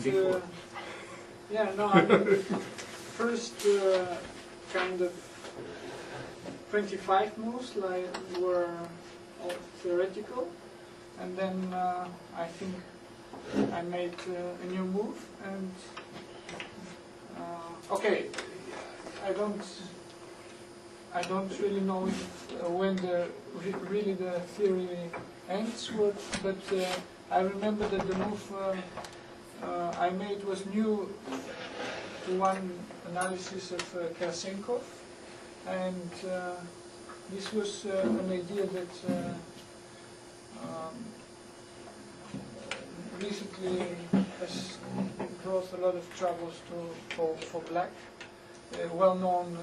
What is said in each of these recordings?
before. Yeah, no, I mean, first kind of 25 moves were all theoretical, and then I think I made a new move, and okay, I don't really know if, when really the theory ends, but I remember that the move I made was new to one analysis of Karasenkov, and this was an idea that recently has brought a lot of troubles for black. Well-known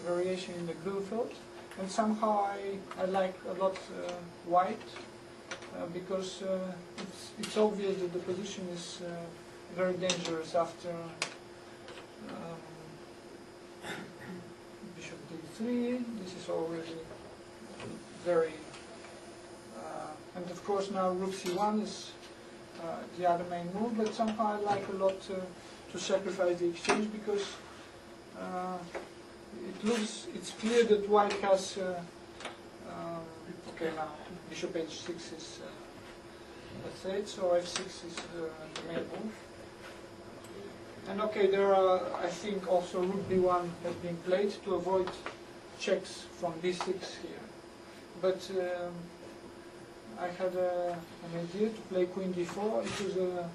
variation in the blue field, and somehow I like a lot white because it's obvious that the position is very dangerous after bishop d3. This is already very and of course now rook c1 is the other main move, but somehow I like a lot to sacrifice the exchange because it's clear that white has okay, now bishop h6 is let's say it, so f6 is the main move, and okay, there are, I think also rook b1 has been played to avoid checks from b6 here, but I had an idea to play queen d4. It was a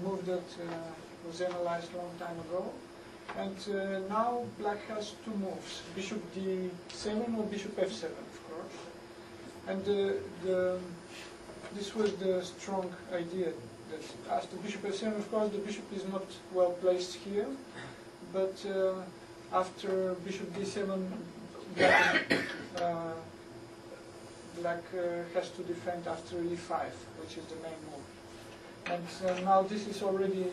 move that was analyzed a long time ago. And now black has two moves, bishop d7 or bishop f7, of course. And this was the strong idea, that after bishop f7, of course, the bishop is not well placed here, but after bishop d7, black has to defend after e5, which is the main move. And now this is already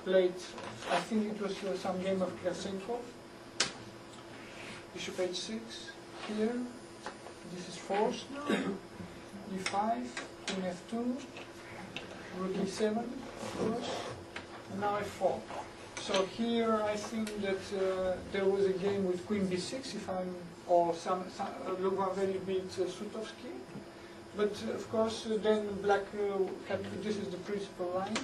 played, I think it was some game of Karasenkov. Bishop h6 here, this is forced now, e5, queen f2, rook e7, of course, and now f4. So here I think that there was a game with queen b6, if I'm, or some Lugvan beat Sutovsky. But of course, then black had, this is the principal line.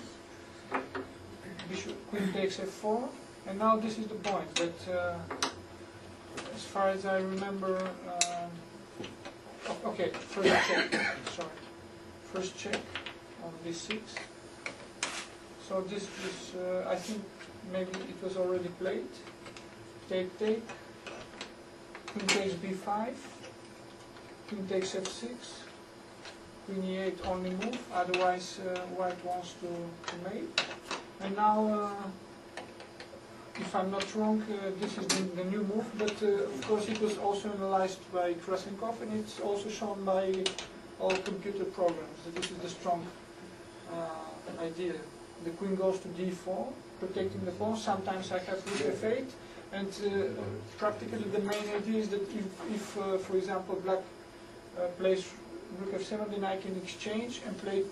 Bishop, queen takes f4, and now this is the point. But as far as I remember, okay, first check. Sorry, first check on b6. So this I think maybe it was already played. Take, queen takes b5, queen takes f6. Queen e8 only move, otherwise white wants to mate. And now, if I'm not wrong, this is the new move, but of course it was also analyzed by Karasenkov, and it's also shown by all computer programs that this is the strong idea. The queen goes to d4, protecting the pawn. Sometimes I have rook f8, and practically the main idea is that if for example, black plays rook f7, then I can exchange and play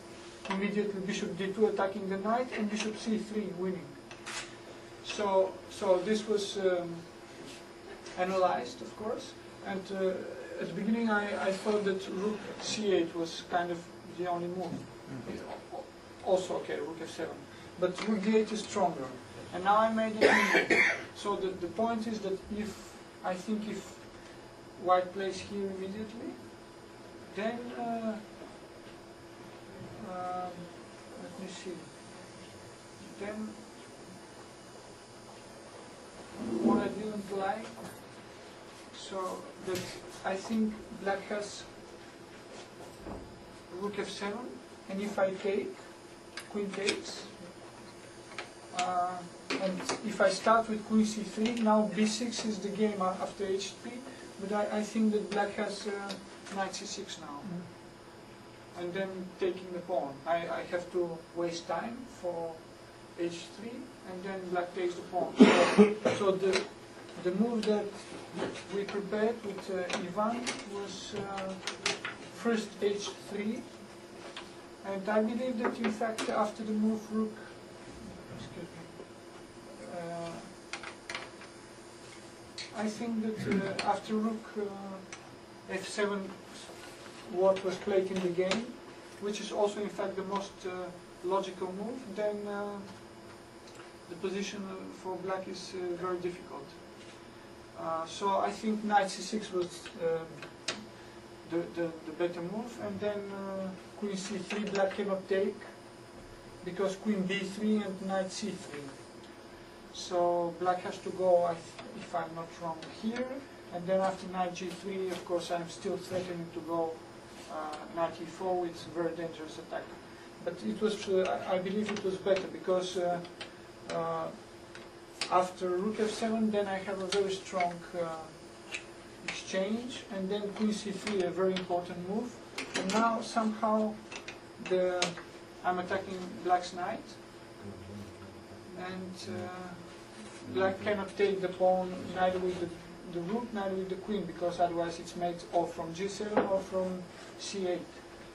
immediately bishop d2 attacking the knight and bishop c3 winning. So this was analyzed, of course, and at the beginning I thought that rook c8 was kind of the only move. Also okay, rook f7, but rook d8 is stronger. And now I made it. So the point is that I think if white plays here immediately, then, let me see, then what I didn't like, so that I think black has rook f7, and if I take, queen takes, and if I start with queen c3, now b6 is the game after h3, but I think that black has knight c6 now, and then taking the pawn. I have to waste time for h3, and then black takes the pawn. So the move that we prepared with Ivan was first h3, And I believe that in fact after the move rook, excuse me, I think that after rook f7 what was played in the game, which is also in fact the most logical move, then the position for black is very difficult. So I think knight c6 was the better move, and then queen c3 black cannot take because queen b3 and knight c3. So black has to go, if I'm not wrong, here, and then after knight g3, of course, I'm still threatening to go knight e4 with a very dangerous attack. But it was, I believe it was better because after rook f7, then I have a very strong exchange, and then queen c3, a very important move. And now somehow I'm attacking black's knight, and black cannot take the pawn neither with the rook, neither with the queen, because otherwise it's made or from g7 or from c8.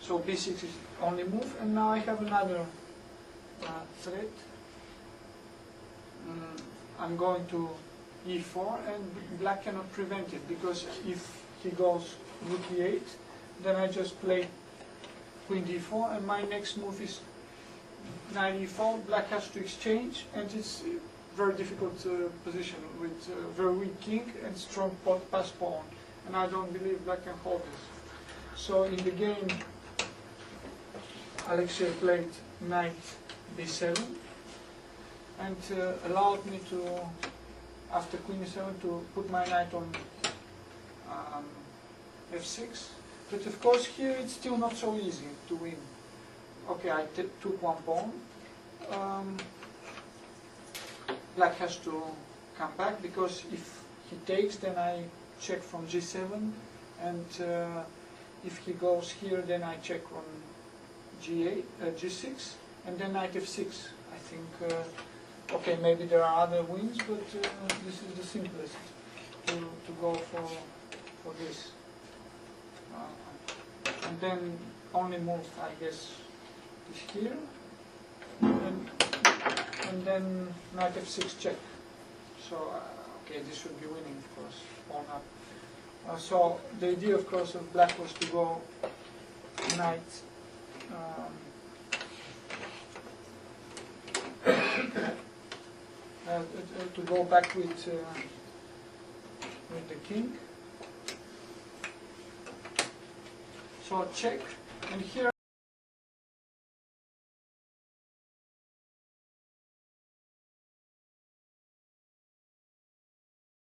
So b6 is only move, and now I have another threat. I'm going to e4, and black cannot prevent it, because if he goes rook e8, then I just play queen d4, and my next move is knight e4. Black has to exchange, and it's a very difficult position with very weak king and strong pass pawn, and I don't believe black can hold this. So in the game, Alexei played knight b7, and allowed me to, after queen e7, to put my knight on f6. But of course here it's still not so easy to win. Okay, I took one pawn. Black has to come back, because if he takes, then I check from g7, and if he goes here, then I check on g8, g6, and then knight f6. I think, okay, maybe there are other wins, but this is the simplest to go for this. And then only move, I guess, is here, and then knight f6 check. So okay, this should be winning, of course, pawn up. So the idea, of course, of black was to go knight to go back with the king. So check, and here